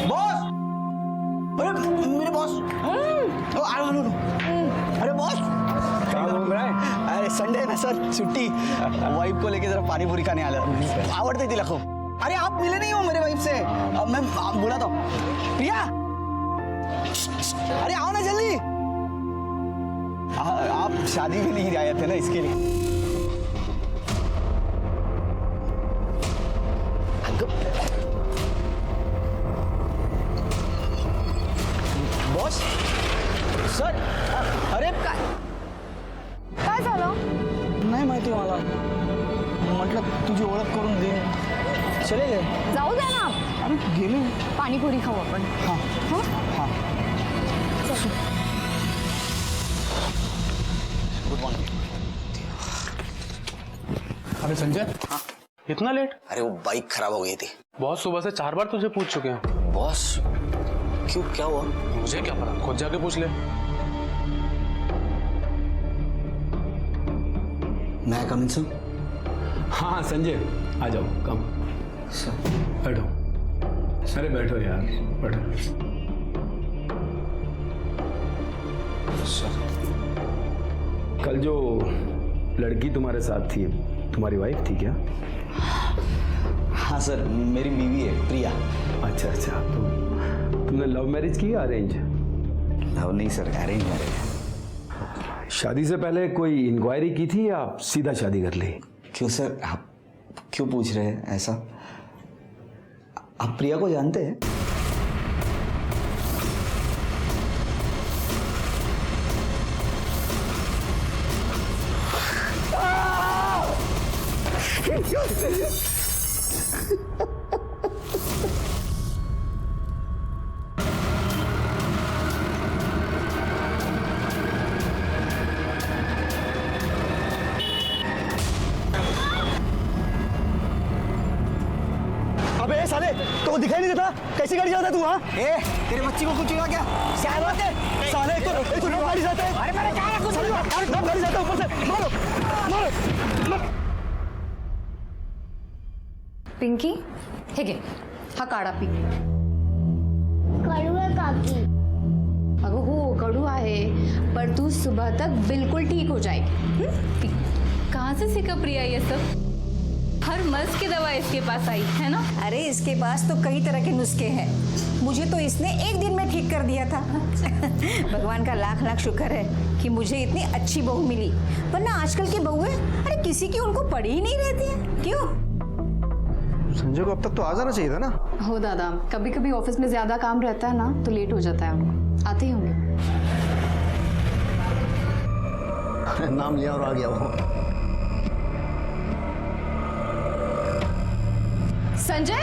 Boss, अरे मेरे boss, अरे बॉस क्या घूम रहा है? अरे संडे है ना सर, छुट्टी। वाइफ को लेके जरा पानी पूरी खाने आया, आवड़ते तिला खूब। अरे आप मिले नहीं हो मेरे वाइफ से, मैं बोला था प्रिया, अरे आओ ना जल्दी। आप शादी में नहीं आए थे ना, इसके लिए। बॉस सर, अरे काय झालं? नाही माहिती मला, म्हटलं तुझी ओळख करून दे, चले गए। जाऊ द्या ना, अरे गेले। पाणीपुरी खाऊ आपण. हाँ हं? हाँ, गुड मॉर्निंग। अरे संजय, हाँ इतना लेट? अरे वो बाइक खराब हो गई थी। बॉस सुबह से 4 बार तुझे पूछ चुके हैं। बॉस क्यों, क्या हुआ? मुझे क्या पता, खुद जाके पूछ ले। मैं कम इन सर? हाँ संजय, आ जाओ, कम सर। बैठो। अरे बैठो यार, बैठो। सर कल जो लड़की तुम्हारे साथ थी, तुम्हारी वाइफ थी क्या? हाँ सर, मेरी बीवी है प्रिया। अच्छा अच्छा, तो तुमने लव मैरिज की या अरेंज? लव नहीं सर, अरेंज मैरिज है। शादी से पहले कोई इंक्वायरी की थी या सीधा शादी कर ली? क्यों सर, आप क्यों पूछ रहे हैं ऐसा? आप प्रिया को जानते हैं? अबे साले, तो दिखाई नहीं देता? कैसी गाड़ी चलाता है तू? हाँ तेरे बच्ची को कुछ हुआ क्या? साले तो नौ गाड़ी जाता है। अरे मैंने कहा कुछ नहीं हुआ। अरे नौ गाड़ी जाता है, ऊपर से मारो मारो। पिंकी, हे घे, हा काढा पी. कडू आहे काकी. अगं हो, कडू आहे, पर तू सुबह तक बिल्कुल ठीक हो जाएगी. पी. कहाँ से सीखा प्रिया ये सब? हर मर्ज की दवा इसके पास आई है ना? अरे इसके पास तो कई तरह के नुस्खे हैं, मुझे तो इसने एक दिन में ठीक कर दिया था. भगवान का लाख लाख शुक्र है कि मुझे इतनी अच्छी बहू मिली, वरना आजकल की बहुएं अरे किसी की उनको पड़ी ही नहीं रहती है. क्यों? संजय को अब तक तो आ जाना चाहिए था ना. हो दादा, कभी कभी ऑफिस में ज्यादा काम रहता है ना, तो लेट हो जाता है उनको. आते ही होंगे. नाम लिया और आ गया वो. संजय,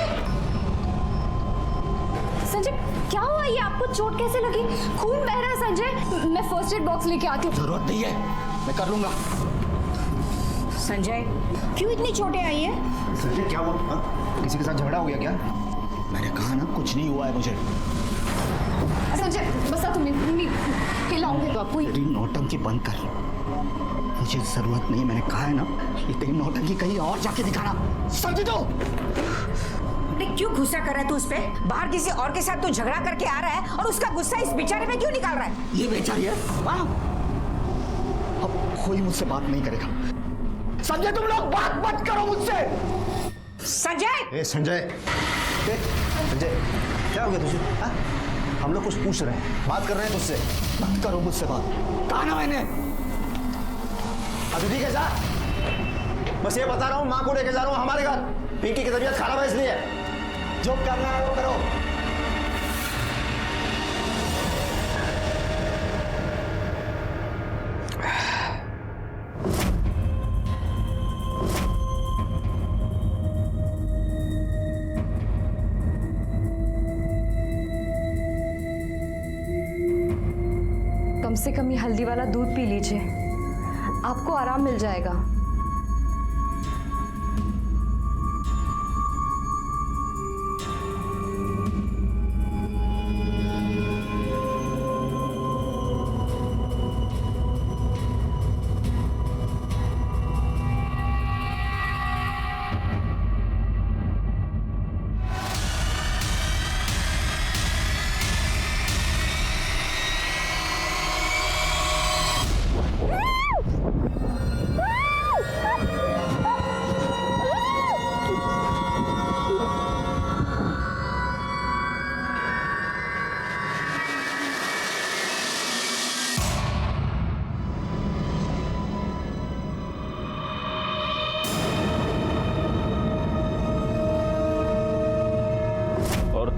संजय क्या हुआ? ये आपको चोट कैसे लगी? खून बह रहा है संजय. मैं फर्स्ट एड बॉक्स लेके आती हूँ. जरूरत नहीं है, मैं कर लूंगा. संजय क्यों इतनी चोटें आई है? संजय क्या हुआ? हाँ? किसी के साथ झगड़ा हो गया क्या? मैंने कहा ना कुछ नहीं हुआ है मुझे. संजय बसा, तुम्ही मी हिलाऊंगी तो आपको. तेरी नौटंकी बंद कर, मुझे जरूरत नहीं. मैंने कहा है ना, ये तेरी नौटंकी कहीं और जाके दिखाना, समझ दो. अरे क्यों गुस्सा कर रहा है तू उस पे? बाहर किसी और के साथ तू झगड़ा करके आ रहा है और उसका गुस्सा इस बेचारे में क्यों निकाल रहा है? ये बेचारी है, वाह. अब कोई मुझसे बात नहीं करेगा. संजय तुम लोग बात मत करो मुझसे. संजय! ए संजय, संजय क्या हो गया तुझे? हाँ? हम लोग कुछ पूछ रहे हैं, बात कर रहे हैं तुझसे. मत करो मुझसे बात. कहा ना मैंने. अभी ठीक है जा. बस ये बता रहा हूँ, माँ को लेके जा रहा हूँ हमारे घर. पिंकी की तबीयत खराब है इसलिए. जो करना है वो करो. कम से कम ये हल्दी वाला दूध पी लीजिए, आपको आराम मिल जाएगा.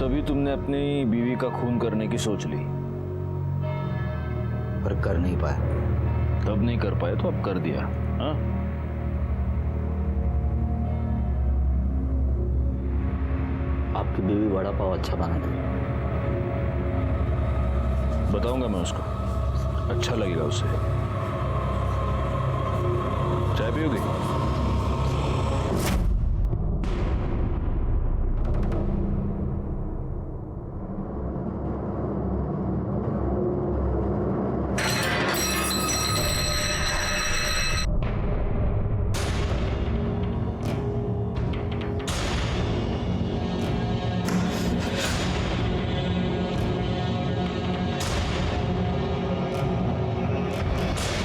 तभी तुमने अपनी बीवी का खून करने की सोच ली, पर कर नहीं पाए। तब नहीं कर पाए तो अब कर दिया। हाँ, आपकी बीवी वड़ा पाव अच्छा बनाती है। बताऊंगा मैं उसको, अच्छा लगेगा उसे। चाय पियोगी?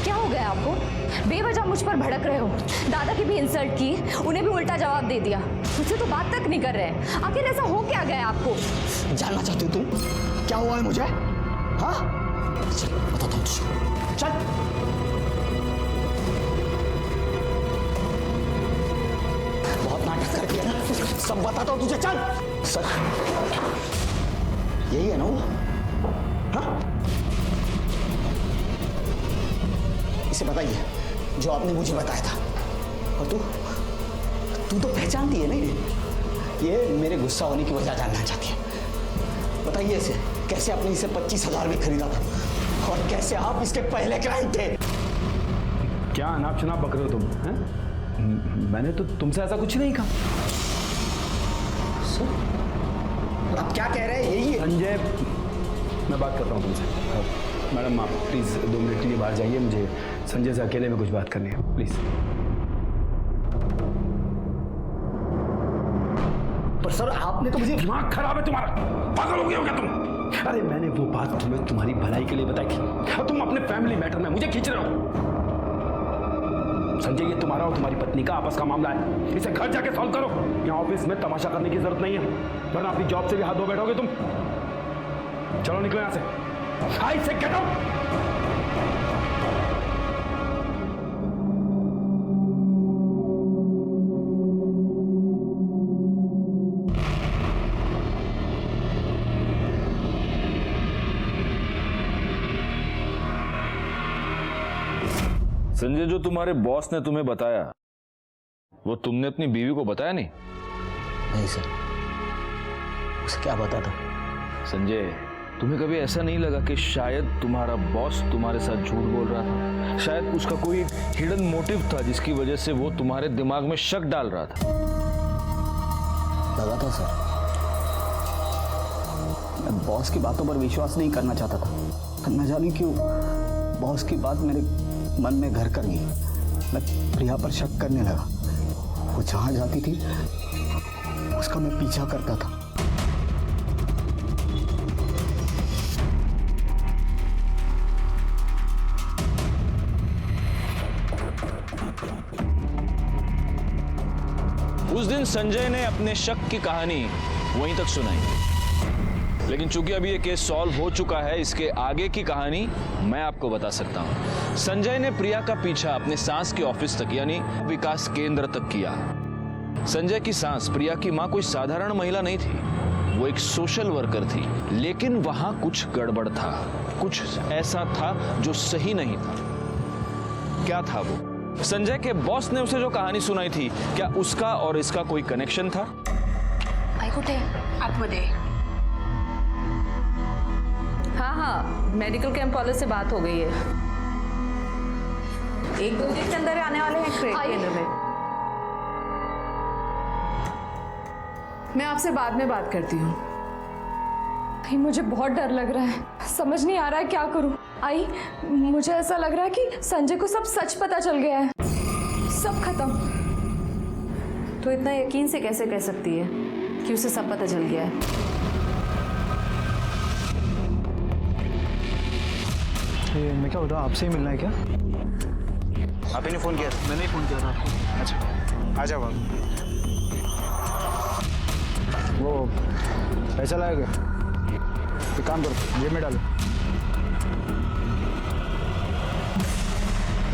क्या हो गया आपको? बेवजह मुझ पर भड़क रहे हो। दादा की भी इंसल्ट की, उन्हें भी उल्टा जवाब दे दिया। मुझसे तो बात तक नहीं कर रहे हैं। आखिर ऐसा हो क्या गया आपको? जानना चाहती हो तुम क्या हुआ है मुझे? हाँ चल बताता हूँ तुझे। चल बहुत नाटक करती है ना, सब बताता हूँ तुझे। चल सर यही है ना वो? हाँ इसे बताइए जो आपने मुझे बताया था। और तू तो पहचानती है ना ये मेरे गुस्सा होने की वजह जानना चाहती है। बताइए इसे कैसे आपने इसे 25,000 में खरीदा था और कैसे आप इसके पहले क्लाइंट थे। क्या अनाप शनाप बक रहे हो तुम? हैं? मैंने तो तुमसे ऐसा कुछ नहीं कहा। सर आप क्या कह रहे हैं? यही है संजय, मैं बात करता हूँ तुमसे। मैडम आप प्लीज़ 2 मिनट के लिए बाहर जाइए, मुझे संजय से अकेले में कुछ बात करनी है, प्लीज़। पर सर आपने तो मुझे। दिमाग खराब है तुम्हारा, पागल हो गए हो क्या तुम? अरे मैंने वो बात तुम्हें तुम्हारी भलाई के लिए बताई थी और तुम अपने फैमिली मैटर में मुझे खींच रहे हो। संजय ये तुम्हारा और तुम्हारी पत्नी का आपस का मामला है, इसे घर जाके सॉल्व करो। यहाँ ऑफिस में तमाशा करने की जरूरत नहीं है, वरना अपनी जॉब से भी हाथ धो बैठोगे तुम। चलो निकलो यहाँ से। आई से गेट आउट। संजय, जो तुम्हारे बॉस ने तुम्हें बताया वो तुमने अपनी बीवी को बताया नहीं? नहीं सर, उसे क्या पता था? संजय, तुम्हें कभी ऐसा नहीं लगा कि शायद तुम्हारा बॉस तुम्हारे साथ झूठ बोल रहा था? शायद उसका कोई हिडन मोटिव था जिसकी वजह से वो तुम्हारे दिमाग में शक डाल रहा था। लगा था सर, मैं बॉस की बातों पर विश्वास नहीं करना चाहता था। न जाने क्यों बॉस की बात मेरे मन में घर कर गई। मैं प्रिया पर शक करने लगा। वो जहां जाती थी उसका मैं पीछा करता था। उस दिन संजय ने अपने शक की कहानी वहीं तक सुनाई, लेकिन चूंकि अभी ये केस सॉल्व हो चुका है, इसके आगे की कहानी मैं आपको बता सकता हूं। संजय ने प्रिया का पीछा अपने सास के ऑफिस तक यानी विकास केंद्र तक किया। संजय की सास प्रिया की मां कोई साधारण महिला नहीं थी, वो एक सोशल वर्कर थी। लेकिन वहां कुछ गड़बड़ था, कुछ ऐसा था जो सही नहीं था। क्या था वो? संजय के बॉस ने उसे जो कहानी सुनाई थी, क्या उसका और इसका कोई कनेक्शन था? हाँ, मेडिकल कैंप वाले से बात हो गई है। 1-2 दिन के अंदर आने वाले हैं केंद्र में। मैं आपसे बाद में बात करती हूँ। आई मुझे बहुत डर लग रहा है, समझ नहीं आ रहा है क्या करूं। आई मुझे ऐसा लग रहा है कि संजय को सब सच पता चल गया है, सब खत्म। तो इतना यकीन से कैसे कह सकती है कि उसे सब पता चल गया है? मैं क्या बता, आपसे ही मिलना है क्या? आप ही ने फोन किया था? मैंने ही फोन किया था आपको। अच्छा आ जाओ आप। वो पैसा लाएगा, एक काम करो जेब में डालो।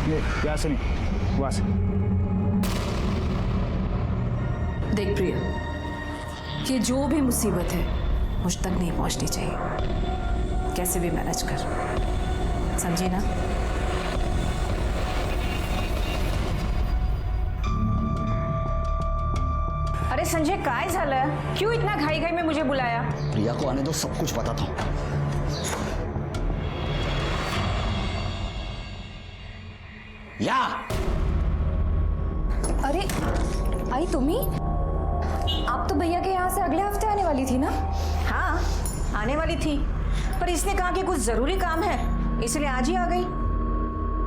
ये यहाँ से नहीं, वहाँ से। देख प्रिया, ये जो भी मुसीबत है मुझ तक नहीं पहुंचनी चाहिए। कैसे भी मैनेज कर, समझी ना? अरे संजय, काय झालं? क्यों इतना घाई घाई में मुझे बुलाया? प्रिया को आने दो, सब कुछ बताता हूँ। या अरे आई तुम्ही? आप तो भैया के यहाँ से अगले हफ्ते आने वाली थी ना? हाँ, आने वाली थी, पर इसने कहा कि कुछ जरूरी काम है, इसलिए आज ही आ गई।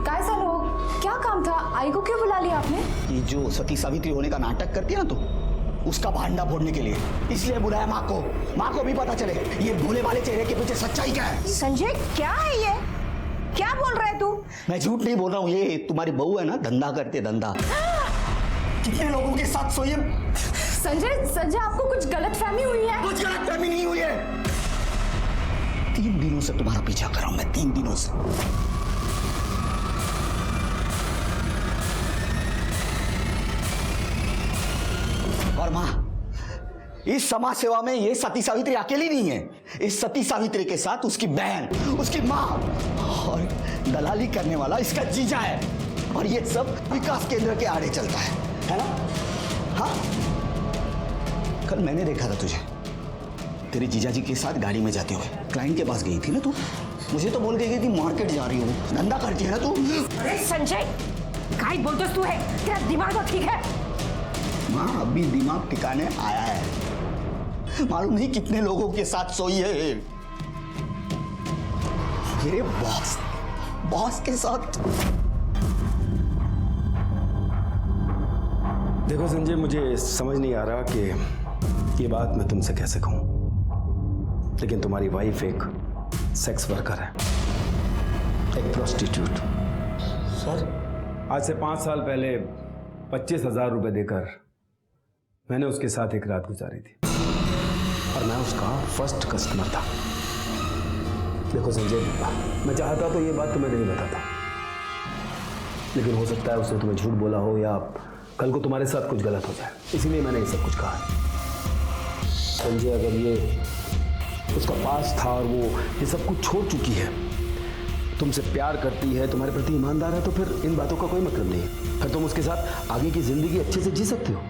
काय सालो, क्या काम था? आई को क्यों बुला लिया आपने? ये जो सती सावित्री होने का नाटक करती है ना तू, उसका भांडा फोड़ने के लिए इसलिए बुलाया माँ को। माँ को भी पता चले ये भोले वाले चेहरे के पीछे सच्चाई क्या है। संजय, क्या है ये? क्या बोल रहा है तू? मैं झूठ नहीं बोल रहा हूँ, ये तुम्हारी बहू है ना, धंधा करते धंधा। कितने लोगों के साथ सोई है? संजय आपको कुछ गलतफहमी हुई है? कुछ गलतफहमी नहीं हुई है। 3 दिनों से तुम्हारा पीछा कर रहा हूं मैं, 3 दिनों से। और मां, इस समाज सेवा में ये सती सावित्री अकेली नहीं है। इस सती सावित्री के साथ उसकी बहन, उसकी मां और दलाली करने वाला इसका जीजा है। और ये सब विकास केंद्र के आड़े चलता है ना? हाँ, कल मैंने देखा था तुझे तेरे जीजाजी के साथ गाड़ी में जाते हुए। क्लाइंट के पास गई थी ना तू? मुझे तो बोल के गई थी मार्केट जा रही हूँ, धंधा करती है ना तू? अरे संजय, काय बोलते तू है? तेरा दिमाग तो ठीक है? माँ, अभी दिमाग ठिकाने आया है। मालूम नहीं कितने लोगों के साथ सोई है मेरे बॉस के साथ। देखो संजय, मुझे समझ नहीं आ रहा कि ये बात मैं तुमसे कैसे कहूं, लेकिन तुम्हारी वाइफ एक सेक्स वर्कर है, एक प्रोस्टिट्यूट। सर, आज से 5 साल पहले 25,000 रुपए देकर मैंने उसके साथ एक रात गुजारी थी और मैं उसका फर्स्ट कस्टमर था। देखो संजय, मैं चाहता तो ये बात तुम्हें नहीं बताता, लेकिन हो सकता है उसने तुम्हें झूठ बोला हो या कल को तुम्हारे साथ कुछ गलत हो जाए, इसीलिए मैंने ये सब कुछ कहा। संजय, अगर ये उसका पास था और वो ये सब कुछ छोड़ चुकी है, तुमसे प्यार करती है, तुम्हारे प्रति ईमानदार है, तो फिर इन बातों का कोई मतलब नहीं है। फिर तुम उसके साथ आगे की जिंदगी अच्छे से जी सकते हो।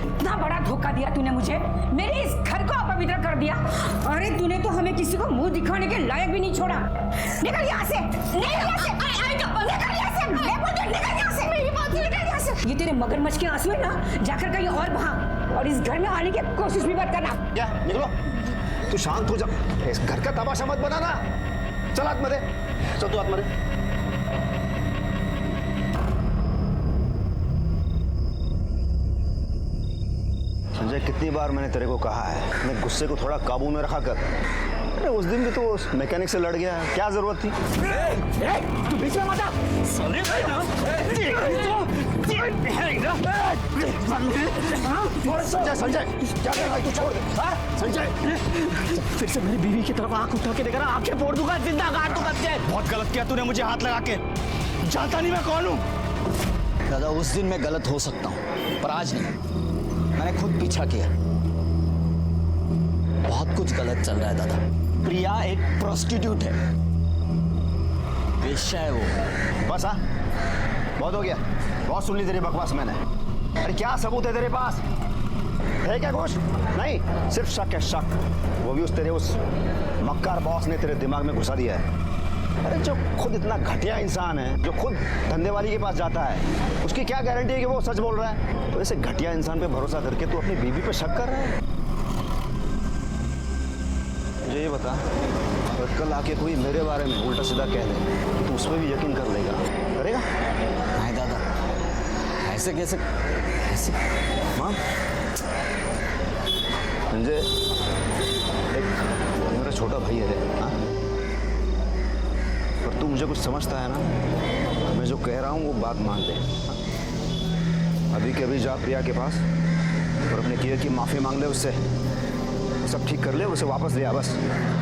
इतना बड़ा धोखा दिया तूने मुझे, मेरे इस घर को अपवित्र कर दिया। अरे तूने तो हमें किसी को मुंह दिखाने के लायक भी नहीं छोड़ा। निकल यहाँ से, निकल यहाँ से, निकल यहाँ से, मैं बोलती हूँ निकल यहाँ से, मेरी बात निकल यहाँ से। ये तेरे मगरमच्छ के आंसू है ना, जाकर कहीं और बहा, और इस घर में आने की कोशिश भी मत करना। क्या निकलो, तू शांत हो जा, इस घर का तमाशा मत बनाना। चल आत्मदे, चल तू आत्मदे। संजय, कितनी बार मैंने तेरे को कहा है, अपने गुस्से को थोड़ा काबू में रखा कर। अरे उस दिन भी तो उस मैकेनिक से लड़ गया, क्या जरूरत थी? तू बीच में मत आ। संजय, संजय, क्या कर रहा है? तू छोड़ दे। संजय, फिर से मेरी बीवी की तरफ आंख उठा के देखा, आंखें फोड़ दूंगा, जिंदा गाड़ दूंगा तुझे। बहुत गलत किया तूने मुझे हाथ लगा के। जानता नहीं मैं कौन हूँ। दादा, उस दिन मैं गलत हो सकता हूँ, पर आज नहीं। मैंने खुद पीछा किया। बहुत कुछ गलत चल रहा है दादा। प्रिया एक प्रोस्टिट्यूट है, वेश्या है वो। बस हाँ, बहुत हो गया, बहुत सुन ली तेरी बकवास मैंने। अरे क्या सबूत है तेरे पास? है क्या कुछ? नहीं, सिर्फ शक है, शक। वो भी तेरे उस मक्कार बॉस ने तेरे दिमाग में घुसा दिया है। अरे जो खुद इतना घटिया इंसान है, जो खुद धंधे वाली के पास जाता है, उसकी क्या गारंटी है कि वो सच बोल रहा है? तो ऐसे घटिया इंसान पे भरोसा करके तू अपनी बीवी पे शक कर रहा है। मुझे ये बता, अगर कल आके कोई मेरे बारे में उल्टा सीधा कह दे, तो उस पर भी यकीन कर लेगा? करेगा? नहीं दादा, ऐसे कैसे? ऐसे माँ, संजय, एक मेरा छोटा भाई है रे, हाँ? पर तू मुझे कुछ समझता है ना? मैं जो कह रहा हूँ वो बात मान ले। अभी के अभी जा प्रिया के पास और अपने किए की माफ़ी मांग ले उससे, सब ठीक कर ले, उसे वापस ले आ, बस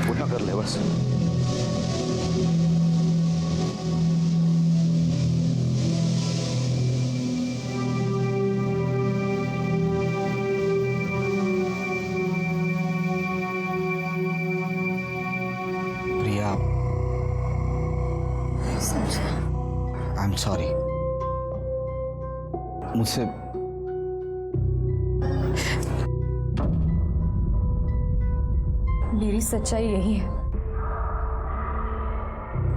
उतना कर ले बस। सॉरी। मुझसे मेरी सच्चाई यही है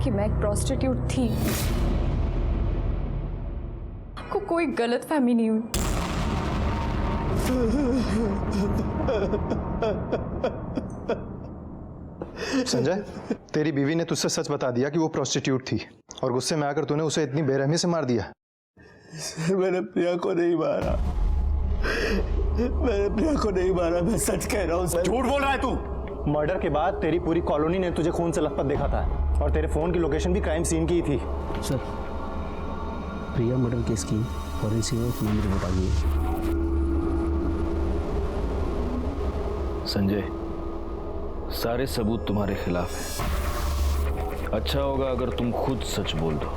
कि मैं एक प्रोस्टिट्यूट थी। आपको कोई गलतफहमी नहीं हुई। संजय, तेरी बीवी ने तुझसे सच बता दिया कि वो प्रोस्टिट्यूट थी और गुस्से में आकर तूने उसे इतनी बेरहमी से मार दिया। मैंने प्रिया को नहीं मारा, मैंने प्रिया को नहीं मारा, मैं सच कह रहा हूँ सर। झूठ बोल रहा है तू। मर्डर के बाद तेरी पूरी कॉलोनी ने तुझे खून से लथपथ देखा था और तेरे फोन की लोकेशन भी क्राइम सीन की ही थी। सर, प्रिया मर्डर केस की फॉरेंसिक में रिपोर्ट आ गई। संजय, सारे सबूत तुम्हारे खिलाफ हैं। अच्छा होगा अगर तुम खुद सच बोल दो।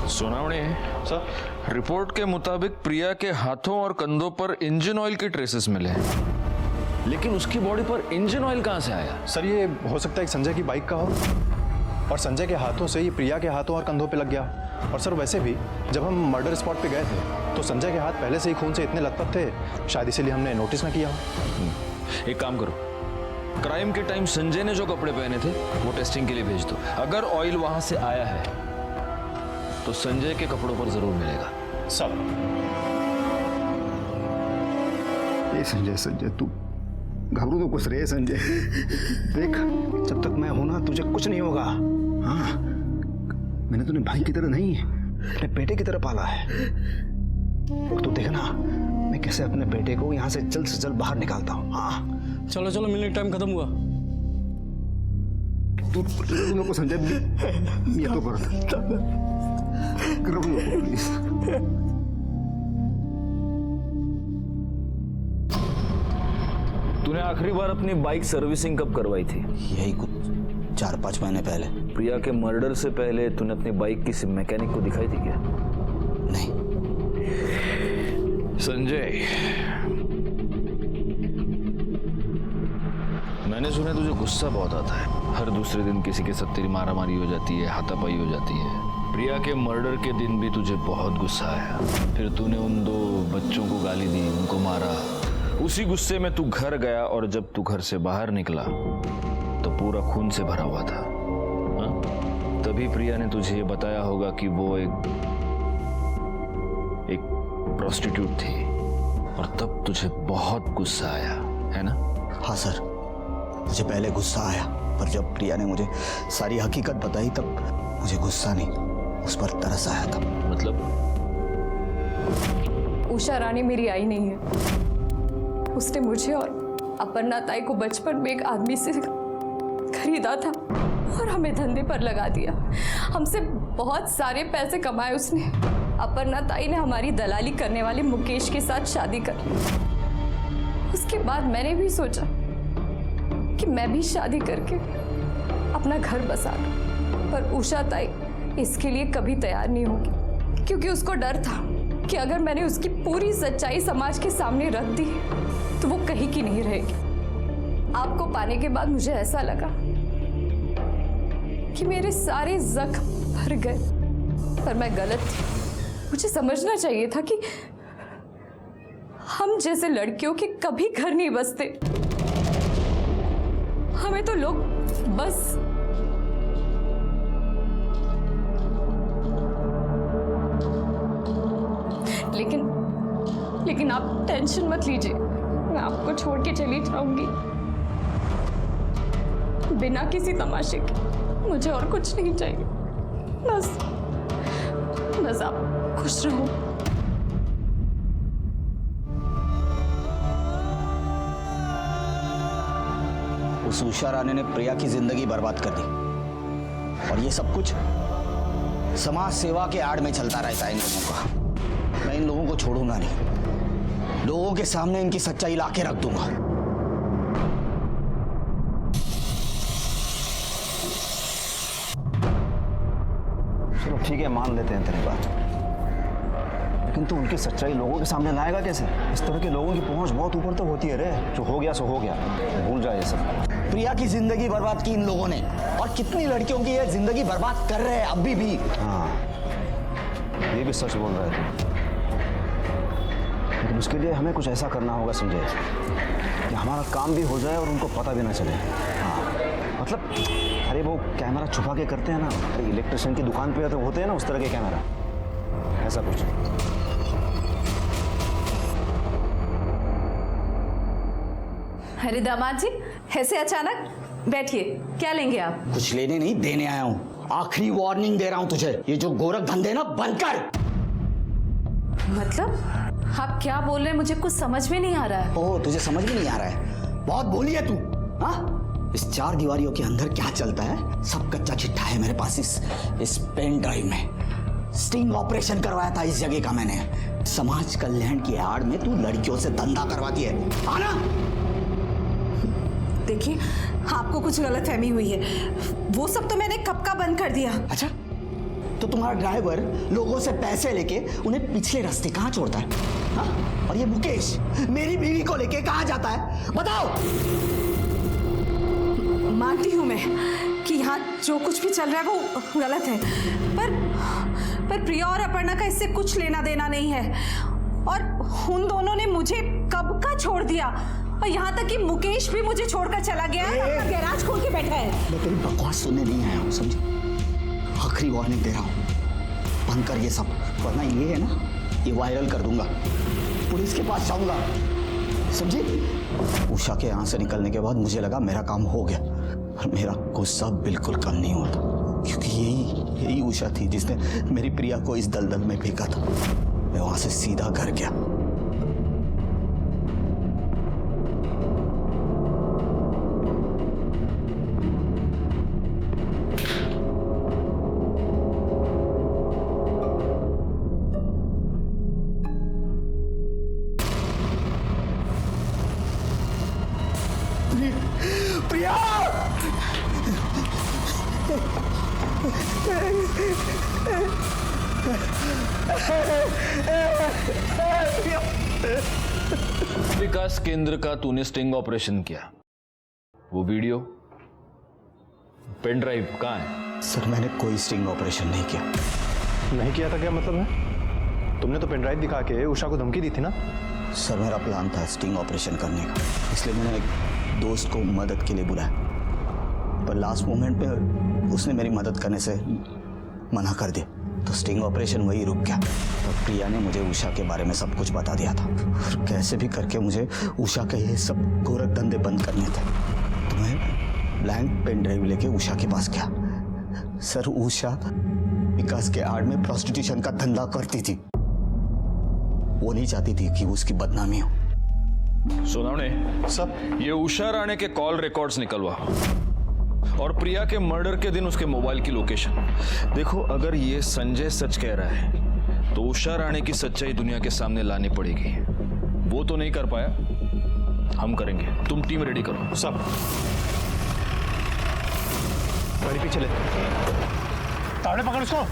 सुनावणे सर, रिपोर्ट के मुताबिक प्रिया के हाथों और कंधों पर इंजन ऑयल के ट्रेसेस मिले हैं, लेकिन उसकी बॉडी पर इंजन ऑयल कहां से आया? सर, ये हो सकता है कि संजय की बाइक का हो और संजय के हाथों से ये प्रिया के हाथों और कंधों पे लग गया। और सर, वैसे भी जब हम मर्डर स्पॉट पे गए थे तो संजय के हाथ पहले से ही खून से इतने लथपथ थे, शायद इसीलिए हमने नोटिस ना किया। एक काम करो, क्राइम के टाइम संजय ने जो कपड़े पहने थे वो टेस्टिंग के लिए भेज दो। अगर ऑयल वहां से आया है तो संजय के कपड़ों पर जरूर मिलेगा। सब ये संजय तू घबरू तो कुछ रहे संजय। देख, जब तक मैं हूं ना तुझे कुछ नहीं होगा। हाँ, मैंने तुझे भाई की तरह नहीं, अपने बेटे की तरह पाला है। तू देख ना मैं कैसे अपने बेटे को यहाँ से जल्द बाहर निकालता हूँ। हाँ चलो चलो, मिलने का टाइम खत्म हुआ। तू लोग को संजय ये तो कर प्लीज। तूने आखिरी बार अपनी बाइक सर्विसिंग कब करवाई थी? यही कुछ 4-5 महीने पहले। प्रिया के मर्डर से पहले तूने अपनी बाइक किसी मैकेनिक को दिखाई थी क्या? नहीं। संजय, मैंने सुना तुझे गुस्सा बहुत आता है। हर दूसरे दिन किसी के साथ तेरी मारामारी हो जाती है, हाथापाई हो जाती है। प्रिया के मर्डर के दिन भी तुझे बहुत गुस्सा आया। फिर तूने उन 2 बच्चों को गाली दी, उनको मारा। उसी गुस्से में तू घर गया और जब तू घर से बाहर निकला तो पूरा खून से भरा हुआ था। हा? तभी प्रिया ने तुझे ये बताया होगा कि वो एक प्रोस्टिट्यूट थी और तब तुझे बहुत गुस्सा आया, है ना? हाँ सर, मुझे पहले गुस्सा आया, पर जब प्रिया ने मुझे सारी हकीकत बताई तब मुझे गुस्सा नहीं, उस पर तरस आया था। मतलब? उषा रानी मेरी आई नहीं है। उसने मुझे और अपर्णा ताई को बचपन में एक आदमी से खरीदा था और हमें धंधे पर लगा दिया। हमसे बहुत सारे पैसे कमाए उसने। अपर्णा ताई ने हमारी दलाली करने वाले मुकेश के साथ शादी कर ली। उसके बाद मैंने भी सोचा कि मैं भी शादी करके अपना घर बसा लूं, पर उषा ताई इसके लिए कभी तैयार नहीं होगी, क्योंकि उसको डर था कि अगर मैंने उसकी पूरी सच्चाई समाज के सामने रख दी तो वो कहीं की नहीं रहेगी। आपको पाने के बाद मुझे ऐसा लगा कि मेरे सारे जख्म भर गए, पर मैं गलत थी। मुझे समझना चाहिए था कि हम जैसे लड़कियों के कभी घर नहीं बसते। हमें तो लोग बस लेकिन आप टेंशन मत लीजिए, मैं आपको छोड़ के चली जाऊंगी बिना किसी तमाशे के। मुझे और कुछ नहीं चाहिए, बस आप खुश रहो। उस उषा रानी ने प्रिया की जिंदगी बर्बाद कर दी और ये सब कुछ समाज सेवा के आड़ में चलता रहता है इन लोगों का। मैं इन लोगों को छोड़ूंगा नहीं, लोगों के सामने इनकी सच्चाई लाके रख दूंगा। चलो ठीक है, मान लेते हैं तेरी बात, लेकिन तू उनकी सच्चाई लोगों के सामने लाएगा कैसे? इस तरह के लोगों की पहुंच बहुत ऊपर तक होती है रे। जो हो गया सो हो गया, भूल जाए ये सब। प्रिया की जिंदगी बर्बाद की इन लोगों ने, और कितनी लड़कियों की ये जिंदगी बर्बाद कर रहे हैं अभी भी। हाँ, ये भी सच बोल रहा है, लेकिन उसके लिए हमें कुछ ऐसा करना होगा संजय कि हमारा काम भी हो जाए और उनको पता भी ना चले। हाँ, मतलब अरे वो कैमरा छुपा के करते हैं ना, अरे इलेक्ट्रिशियन की दुकान पे तो होते हैं ना उस तरह के कैमरा, ऐसा कुछ। अरे दामाद जी, ऐसे अचानक? बैठिए, क्या लेंगे आप? कुछ लेने नहीं देने आया हूँ। आखिरी वार्निंग दे रहा हूँ तुझे, ये जो गोरख धंधे ना बंद कर। मतलब आप क्या बोल रहे हैं, मुझे कुछ समझ में नहीं आ रहा है। ओह, तुझे समझ में नहीं आ रहा है? बहुत बोली है तू। हाँ, इस 4 दीवारियों के अंदर क्या चलता है सब कच्चा चिट्ठा है मेरे पास इस पेन ड्राइव में। स्टिंग ऑपरेशन करवाया था इस जगह का मैंने। समाज कल्याण की आड़ में तू लड़कियों से धंधा करवाती है, आना। देखिए, आपको कुछ गलतफहमी हुई है, वो सब तो मैंने कब का बंद कर दिया। अच्छा, तो तुम्हारा ड्राइवर लोगों से पैसे लेके उन्हें पिछले रास्ते कहाँ छोड़ता है? हाँ? और ये मुकेश मेरी बीवी को लेके कहाँ जाता है, बताओ। मानती हूँ मैं कि यहाँ जो कुछ भी चल रहा है वो गलत है, पर प्रिया और अपर्णा का इससे कुछ लेना देना नहीं है। और उन दोनों ने मुझे कब का छोड़ दिया, और यहाँ तक कि मुकेश भी मुझे छोड़कर चला गया है, अपना गैराज खोल के बैठा है। मैं तेरी बकवास सुनने नहीं आया हूँ, समझे? आखिरी वार्निंग दे रहा हूँ, बंद कर ये सब, वरना ये है ना, ये वायरल कर दूंगा, पुलिस के पास जाऊंगा, समझे? उषा के यहाँ से निकलने के बाद मुझे लगा मेरा काम हो गया, और मेरा गुस्सा बिल्कुल कम नहीं हुआ था, क्योंकि यही उषा थी जिसने मेरी प्रिया को इस दलदल में फेंका था। मैं वहां से सीधा घर गया। प्रिया! विकास केंद्र का तूने स्टिंग ऑपरेशन किया, वो वीडियो पेन ड्राइव कहाँ है? सर, मैंने कोई स्टिंग ऑपरेशन नहीं किया। नहीं किया था क्या मतलब है? तुमने तो पेन ड्राइव दिखा के उषा को धमकी दी थी ना? सर, मेरा प्लान था स्टिंग ऑपरेशन करने का, इसलिए मैंने एक दोस्त को मदद के लिए बुलाया, पर लास्ट मोमेंट पे उसने मेरी मदद करने से मना कर दिया, तो स्टिंग ऑपरेशन वही रुक गया। और प्रिया ने मुझे उषा के बारे में सब कुछ बता दिया था, और कैसे भी करके मुझे उषा के ये सब गोरख धंधे बंद करने थे। तो मैं ब्लैंक पेन ड्राइव लेके उषा के पास गया। सर, उषा विकास के आड़ में प्रोस्टिट्यूशन का धंधा करती थी, वो नहीं चाहती थी कि उसकी बदनामी हो। सुनावने सब ये उषा राणे के कॉल रिकॉर्ड्स निकलवा, और प्रिया के मर्डर के दिन उसके मोबाइल की लोकेशन देखो। अगर ये संजय सच कह रहा है तो उषा राणे की सच्चाई दुनिया के सामने लानी पड़ेगी। वो तो नहीं कर पाया, हम करेंगे। तुम टीम रेडी करो। सब गाड़ी पीछे ले, ताड़े पकड़ उसको।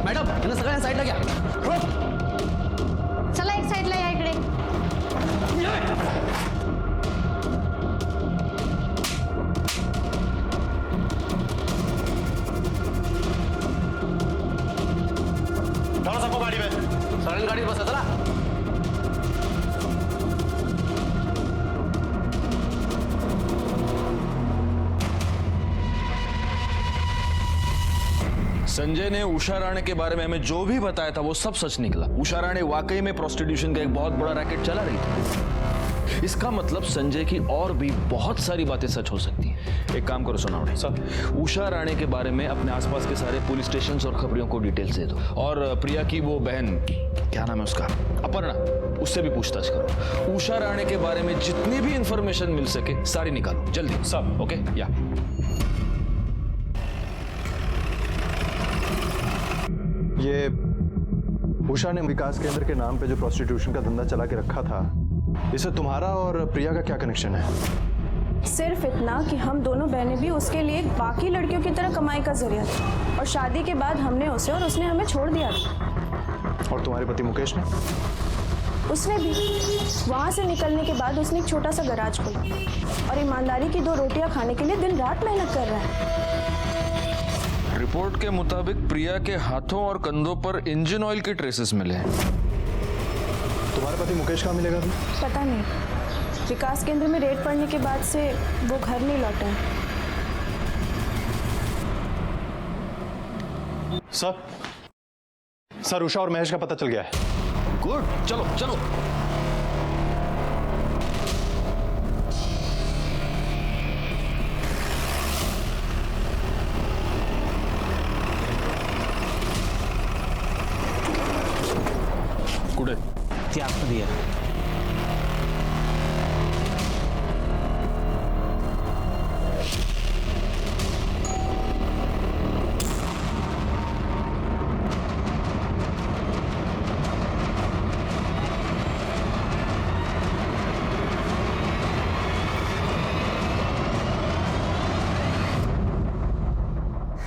मॅडम, यांना सगळ्यांना साईडला घ्या. चला एक साईडला या इकडे. डालो सबको गाड़ी में. सगळ्यांनी गाडीत बसा, चला. संजय ने उषा राणे के बारे में हमें जो भी बताया था वो सब सच निकला। उषा राणे वाकई में प्रोस्टिट्यूशन का एक बहुत बड़ा रैकेट चला रही थी। इसका मतलब संजय की और भी बहुत सारी बातें सच हो सकती हैं। एक काम करो सोनावड़े, सब उषा राणे के बारे में अपने आसपास के सारे पुलिस स्टेशन और खबरियों को डिटेल्स दे दो, और प्रिया की वो बहन, क्या नाम है उसका, अपर्णा, उससे भी पूछताछ करो। उषा राणे के बारे में जितनी भी इंफॉर्मेशन मिल सके सारी निकालो जल्दी। सब ओके? या ये उषा ने विकास केंद्र के नाम पे जो प्रोस्टिट्यूशन का धंधा चला के रखा था, इससे तुम्हारा और प्रिया का क्या कनेक्शन है? सिर्फ इतना कि हम दोनों बहनें भी उसके लिए बाकी लड़कियों की तरह कमाई का जरिया थी, और शादी के बाद हमने उसे और उसने हमें छोड़ दिया था। और तुम्हारे पति मुकेश ने? उसने भी वहाँ से निकलने के बाद उसने एक छोटा सा गराज खोला और ईमानदारी की 2 रोटियां खाने के लिए दिन रात मेहनत कर रहा है। रिपोर्ट के मुताबिक प्रिया के हाथों और कंधों पर इंजन ऑयल के ट्रेसेस मिले हैं। तुम्हारे पति मुकेश कहाँ मिलेगा अभी? पता नहीं, विकास केंद्र में रेड पड़ने के बाद से वो घर नहीं लौटे हैं। सर उषा और महेश का पता चल गया है। गुड, चलो चलो। कुठे? ती आतमध्ये आहे.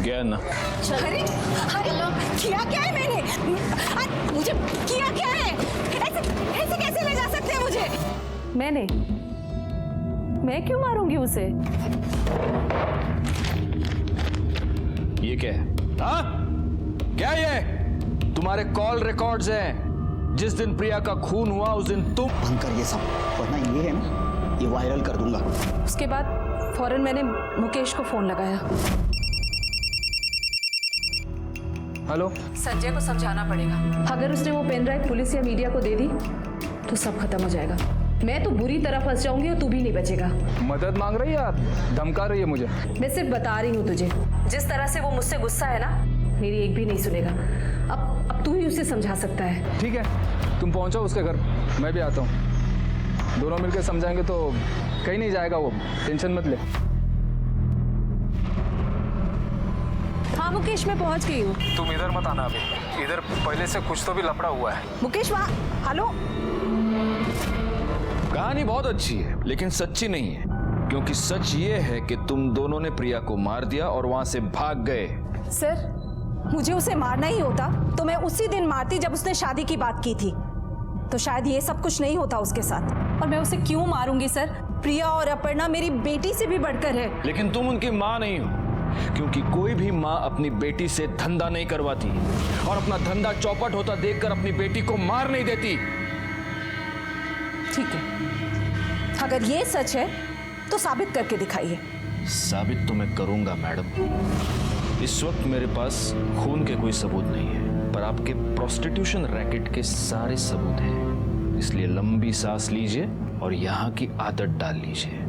गया ना? अरे अरे किया क्या है मैंने? मुझे किया क्या है? ऐसे कैसे ले जा सकते हैं मुझे? मैं क्यों मारूंगी उसे? ये क्या है? हाँ? क्या ये? तुम्हारे कॉल रिकॉर्ड्स हैं। जिस दिन प्रिया का खून हुआ उस दिन तुम बंद कर ये सब, वरना ये है ना, ये वायरल कर दूंगा। उसके बाद फौरन मैंने मुकेश को फोन लगाया। हेलो। संजय को समझाना पड़ेगा, अगर उसने वो पेन ड्राइव पुलिस या मीडिया को दे दी तो सब खत्म हो जाएगा। मैं तो बुरी तरह फंस जाऊंगी और तू भी नहीं बचेगा। मदद मांग रही है या धमका रही है मुझे? मैं सिर्फ बता रही हूँ तुझे, जिस तरह से वो मुझसे गुस्सा है ना, मेरी एक भी नहीं सुनेगा। अब तू ही उसे समझा सकता है। ठीक है, तुम पहुंचो उसके घर, मैं भी आता हूँ। दोनों मिलकर समझाएंगे तो कहीं नहीं जाएगा वो, टेंशन मत ले। हाँ मुकेश, मैं पहुंच गई हूँ। तुम इधर मत आना अभी, इधर पहले से कुछ तो भी लफड़ा हुआ है। मुकेश वहाँ, हेलो। कहानी बहुत अच्छी है लेकिन सच्ची नहीं है, क्योंकि सच ये है कि तुम दोनों ने प्रिया को मार दिया और वहां से भाग गए। सर, मुझे उसे मारना ही होता तो मैं उसी दिन मारती जब उसने शादी की बात की थी, तो शायद ये सब कुछ नहीं होता उसके साथ। और मैं उसे क्यों मारूंगी सर? प्रिया और अपर्णा मेरी बेटी से भी बढ़कर है। लेकिन तुम उनकी माँ नहीं हो, क्योंकि कोई भी माँ अपनी बेटी से धंधा नहीं करवाती और अपना धंधा चौपट होता देखकर अपनी बेटी को मार नहीं देती। ठीक है, अगर ये सच है तो साबित करके दिखाइए। साबित तो मैं करूंगा मैडम। इस वक्त मेरे पास खून के कोई सबूत नहीं है, पर आपके प्रोस्टिट्यूशन रैकेट के सारे सबूत हैं। इसलिए लंबी सांस लीजिए और यहाँ की आदत डाल लीजिए।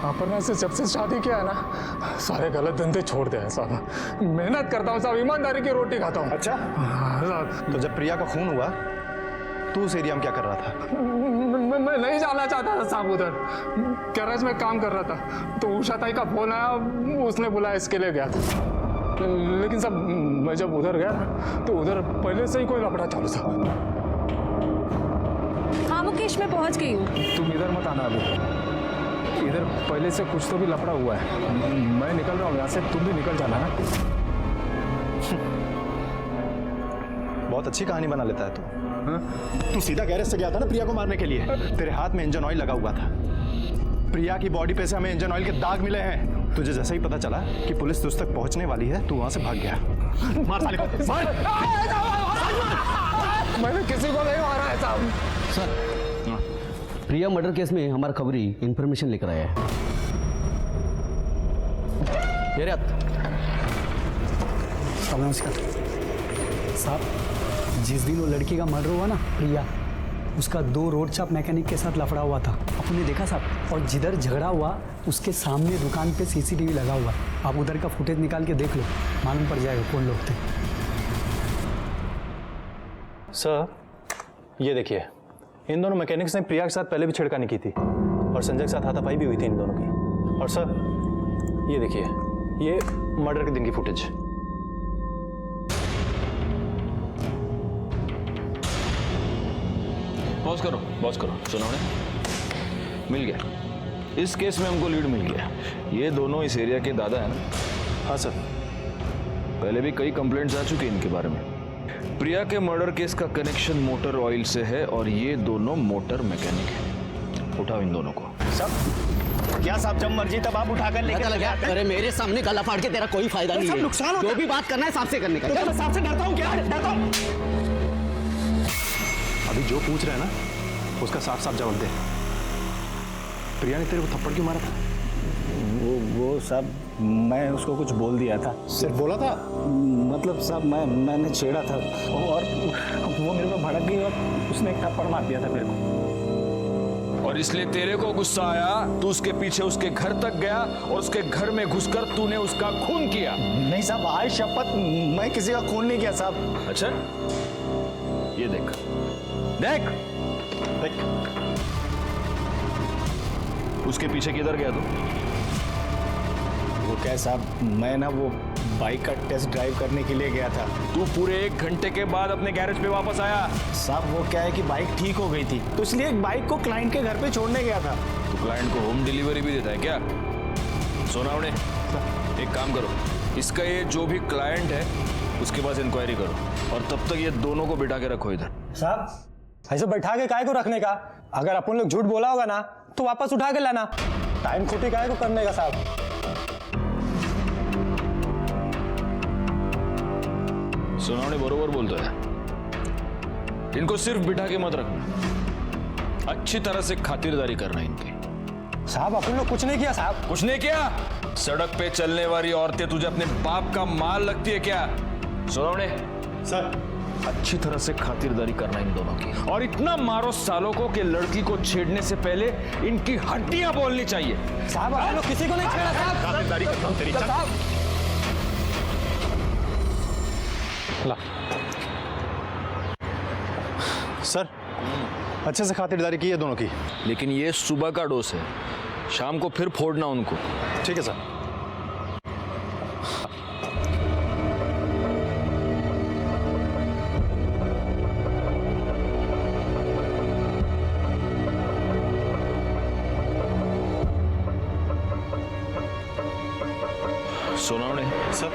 अपर्णा से जब से शादी किया है ना, सारे गलत धंधे छोड़ दिया है साहब। मेहनत करता हूँ साहब, ईमानदारी की रोटी खाता हूँ। अच्छा, तो जब प्रिया का खून हुआ तू उस एरिया में क्या कर रहा था? मैं नहीं जाना चाहता था साहब उधर, गैरेज में काम कर रहा था, तो उषा ताई का फोन आया, उसने बुलाया, इसके लिए गया था। लेकिन साहब मैं जब उधर गया तो उधर पहले से ही कोई लफड़ा चालू था। हाँ मुकेश, मैं पहुंच गई हूँ। तुम इधर मत आना अभी, इधर पहले से कुछ तो भी लफड़ा हुआ है। मैं निकल रहा हूँ यहाँ से, तुम भी निकल जाना है। बहुत अच्छी कहानी बना लेता है तू। तू सीधा गैरेज से गया था ना प्रिया को मारने के लिए। तेरे हाथ में इंजन ऑयल लगा हुआ था। प्रिया की बॉडी पे से हमें इंजन ऑयल के दाग मिले हैं। तुझे जैसे ही पता चला कि पुलिस तुझ तक पहुंचने वाली है, तू वहां से भाग गया। मार साले को, मार। मैंने किसी को नहीं मारा है साहब। सर, प्रिया मर्डर केस में हमारा खबरी इंफॉर्मेशन लेकर आया है। नमस्कार साहब, जिस दिन वो लड़की का मर्डर हुआ ना प्रिया, उसका 2 रोड चाप मैकेनिक के साथ लफड़ा हुआ था, आपने देखा साहब। और जिधर झगड़ा हुआ उसके सामने दुकान पे सीसीटीवी लगा हुआ। आप उधर का फुटेज निकाल के देख लो, मालूम पड़ जाएगा कौन लोग थे। सर, ये देखिए, इन दोनों मैकेनिक्स ने प्रिया के साथ पहले भी छेड़खानी की थी और संजय के साथ हाथापाई भी हुई थी इन दोनों की। और सर, ये देखिए, ये मर्डर के दिन की फुटेज। पॉज करो सुनाओ। मिल गया, इस केस में हमको लीड मिल गया। ये दोनों इस एरिया के दादा है ना? हाँ सर। पहले भी कई कंप्लेंट्स आ चुके हैं इनके बारे में। प्रिया के मर्डर केस का कनेक्शन मोटर ऑयल से है और ये दोनों मोटर मैकेनिक हैं। उठाओ इन दोनों को। सब क्या साहब, जब मर्जी तब आप उठाकर लेकर जाते हैं। अरे मेरे सामने गला फाड़ के तेरा कोई फायदा नहीं है। नुकसान होता है। जो भी बात करना है साहब से करने का। मैं साहब से डरता हूँ क्या? डरता हूँ। अभी जो पूछ रहे हैं ना उसका साफ साफ जवाब दे। प्रिया ने तेरे को थप्पड़ क्यों मारा था? वो साहब मैं उसको कुछ बोल दिया था। सिर्फ बोला था? मतलब साहब मैंने छेड़ा था और वो मेरे को भड़क गई और उसने एक थप्पड़ मार दिया था मेरे को। और इसलिए तेरे को गुस्सा आया, तू उसके पीछे उसके घर तक गया और उसके घर में घुसकर तूने उसका खून किया। नहीं साहब, आज शपथ मैं किसी का खून नहीं किया साहब। अच्छा, ये देख देख देख, उसके पीछे किधर गया तू? वो क्या साहब, मैं ना वो बाइक का टेस्ट ड्राइव करने के लिए गया था। तू पूरे 1 घंटे के बाद अपने गैरेज पे वापस आया। साहब वो क्या है कि बाइक ठीक हो गई थी, तो इसलिए बाइक को क्लाइंट के घर पे छोड़ने गया था। तो क्लाइंट को होम डिलीवरी भी देता है क्या? सोनावणे, एक काम करो, इसका ये जो भी क्लाइंट है उसके पास इंक्वायरी करो और तब तक ये दोनों को बिठा के रखो इधर। साहब ऐसे बैठा के काय को रखने का? अगर अपन लोग झूठ बोला होगा ना तो वापस उठा के लाना। टाइम खोटी काय को करने का साहब? सोनावणे बरोबर बोलतो है, इनको सिर्फ बिठा के मत रखना, अच्छी तरह से खातिरदारी करना इनकी। साहब अपन लोग कुछ नहीं किया साहब। कुछ नहीं किया? सड़क पे चलने वाली औरतें तुझे अपने बाप का माल लगती है क्या? सोनावणे सर, अच्छी तरह से खातिरदारी करना इन दोनों की, और इतना मारो सालों को कि लड़की को छेड़ने से पहले इनकी हड्डियां बोलनी चाहिए। साहब अपन लोग किसी को नहीं छेड़ा साहब। खातिरदारी करता हूं तेरी। सर अच्छे से खातिरदारी की है दोनों की। लेकिन ये सुबह का डोज है, शाम को फिर फोड़ना उनको। ठीक है सर। सोनावणे सर,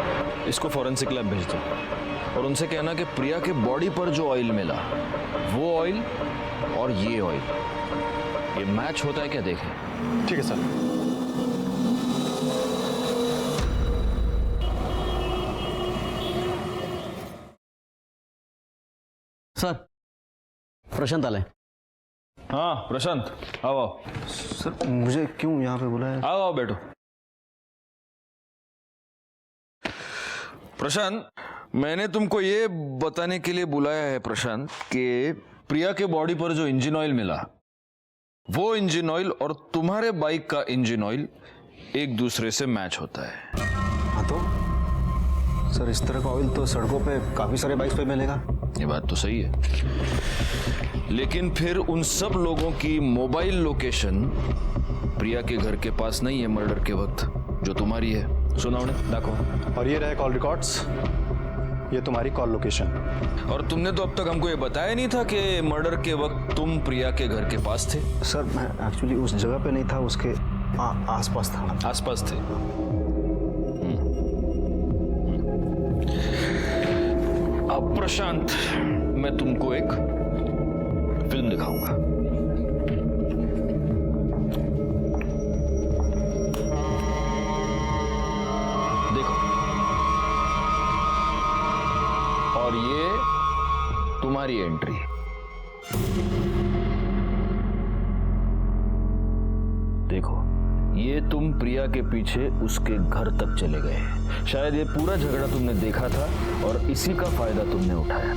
इसको फॉरेंसिक लैब भेज दो और उनसे कहना कि प्रिया के बॉडी पर जो ऑयल मिला वो ऑयल और ये ऑयल, ये मैच होता है क्या देखें। ठीक है सर। सर प्रशांत आले। हाँ प्रशांत, आओ आओ। सर मुझे क्यों यहाँ पे बुलाया? आओ आओ बैठो। प्रशांत, मैंने तुमको ये बताने के लिए बुलाया है प्रशांत कि प्रिया के बॉडी पर जो इंजन ऑयल मिला वो इंजन ऑयल और तुम्हारे बाइक का इंजन ऑयल एक दूसरे से मैच होता है। हाँ तो सर इस तरह का ऑयल तो सड़कों पे काफी सारे बाइक्स पे मिलेगा। ये बात तो सही है, लेकिन फिर उन सब लोगों की मोबाइल लोकेशन प्रिया के घर के पास नहीं है मर्डर के वक्त, जो तुम्हारी है। सुनाओ देखो। और ये रहे कॉल रिकॉर्ड्स, ये तुम्हारी कॉल लोकेशन। और तुमने तो अब तक हमको ये बताया नहीं था कि मर्डर के वक्त तुम प्रिया के घर के पास थे। सर मैं एक्चुअली उस जगह पे नहीं था, उसके आसपास था। आसपास थे। अब प्रशांत, मैं तुमको एक फिल्म दिखाऊंगा। देखो, और ये तुम्हारी एंट्री। देखो, ये तुम प्रिया के पीछे उसके घर तक चले गए। शायद ये पूरा झगड़ा तुमने देखा था और इसी का फायदा तुमने उठाया।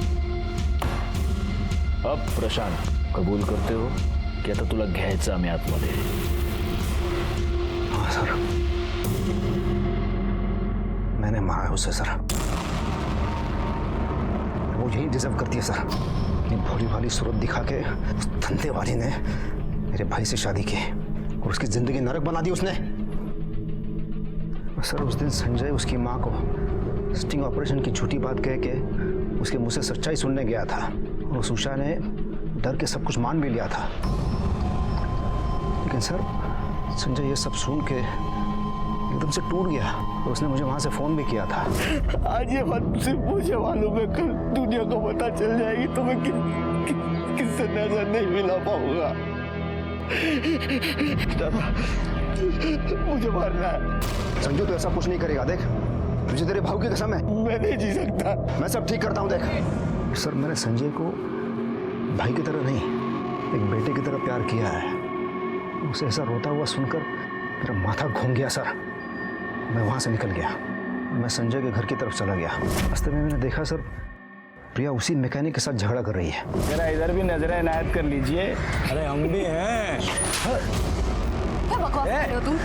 अब प्रशांत, कबूल करते हो की आता तुला घ्यायचं आम्ही आतमध्ये? हाँ सर, मैंने मारा उसे सर। वो यही डिजर्व करती है सर। अपनी भोली भाली सूरत दिखा के उस धंधे वाली ने मेरे भाई से शादी की और उसकी जिंदगी नरक बना दी उसने। सर उस दिन संजय उसकी माँ को स्टिंग ऑपरेशन की झूठी बात कह के उसके मुंह से सच्चाई सुनने गया था और उस उषा ने डर के सब कुछ मान भी लिया था, लेकिन सर संजय ये सब सुन के एकदम से टूट गया और उसने मुझे वहां से फोन भी किया था। आज ये बात सिर्फ मुझे मालूम है, कल दुनिया को पता चल जाएगी तो मैं किससे नजर नहीं मिला पाऊंगा। दादा मुझे मारना है। संजू तो ऐसा कुछ नहीं करेगा, देख मुझे तेरे भाव की कसम है। मैं नहीं जी सकता। मैं सब ठीक करता हूँ, देख। सर मैंने संजय को भाई की तरह नहीं, एक बेटे की तरह प्यार किया है। उसे ऐसा रोता हुआ सुनकर मेरा माथा घूम गया सर। मैं वहां से निकल गया, मैं संजय के घर की तरफ चला गया। रास्ते में मैंने देखा सर प्रिया उसी मैकेनिक के साथ झगड़ा कर रही है। जरा इधर भी नजर इनायत कर लीजिए। अरे हम भी हैं। क्या बकवास कर रहे हो तुम?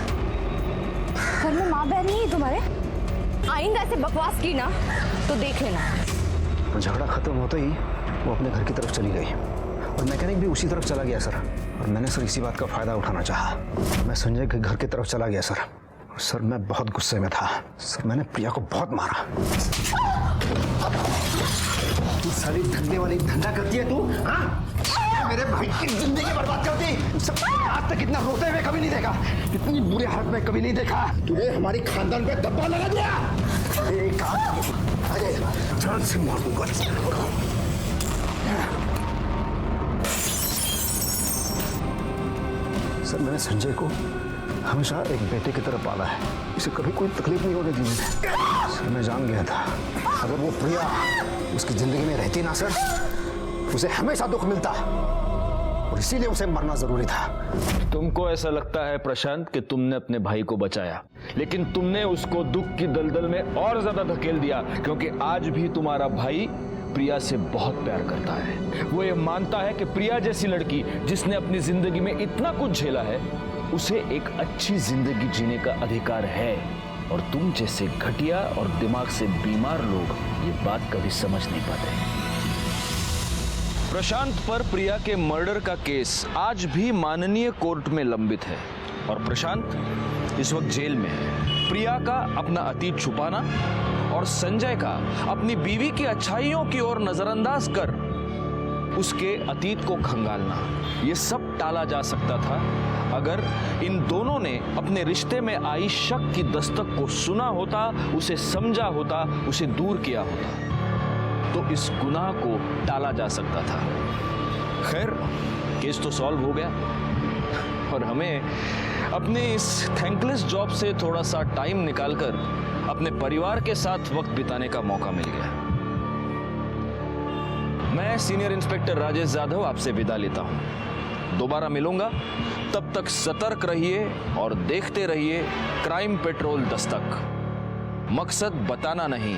घर में माँ बहन नहीं है तुम्हारे? आइंदा ऐसे बकवास की ना तो देख लेना। झगड़ा खत्म होते ही वो अपने घर की तरफ चली गई और मैकेनिक भी उसी तरफ चला गया सर। और मैंने सर इसी बात का फायदा उठाना चाहा। मैं संजय के घर की तरफ चला गया सर। सर मैं बहुत गुस्से में था सर, मैंने प्रिया को बहुत मारा। तू सारी धंधे वाली धंधा करती है तू, हाँ? मेरे भाई की जिंदगी बर्बाद करती। सब आज तक इतना रोते हुए कभी नहीं देखा, इतनी बुरे हालत में कभी नहीं देखा। तूने हमारी खानदान पे दब्बा लगा दिया। अरे जान से मार दूंगा। सर मैंने संजय को हमेशा एक बेटे की तरह पाला है, इसे कभी कोई तकलीफ नहीं होने दी मैंने। सर मैं जान गया था अगर वो प्रिया उसकी जिंदगी में रहती ना सर, उसे हमेशा दुख मिलता और इसीलिए उसे मरना जरूरी था। तुमको ऐसा लगता है प्रशांत कि तुमने अपने भाई को बचाया, लेकिन तुमने उसको दुख की दलदल में और ज्यादा धकेल दिया, क्योंकि आज भी तुम्हारा भाई प्रिया से बहुत प्यार करता है। वो ये मानता है कि प्रिया जैसी लड़की जिसने अपनी जिंदगी में इतना कुछ झेला है, उसे एक अच्छी जिंदगी जीने का अधिकार है। और तुम जैसे घटिया और दिमाग से बीमार लोग ये बात कभी समझ नहीं पाते। प्रशांत पर प्रिया के मर्डर का केस आज भी माननीय कोर्ट में लंबित है और प्रशांत इस वक्त जेल में है। प्रिया का अपना अतीत छुपाना और संजय का अपनी बीवी की अच्छाइयों की ओर नजरअंदाज कर उसके अतीत को खंगालना, ये सब टाला जा सकता था अगर इन दोनों ने अपने रिश्ते में आई शक की दस्तक को सुना होता, उसे समझा होता, उसे दूर किया होता, तो इस गुनाह को टाला जा सकता था। खैर केस तो सॉल्व हो गया और हमें अपने इस थैंकलेस जॉब से थोड़ा सा टाइम निकालकर अपने परिवार के साथ वक्त बिताने का मौका मिल गया। मैं सीनियर इंस्पेक्टर राजेश जाधव आपसे विदा लेता हूं। दोबारा मिलूंगा, तब तक सतर्क रहिए और देखते रहिए क्राइम पेट्रोल दस्तक। मकसद बताना नहीं,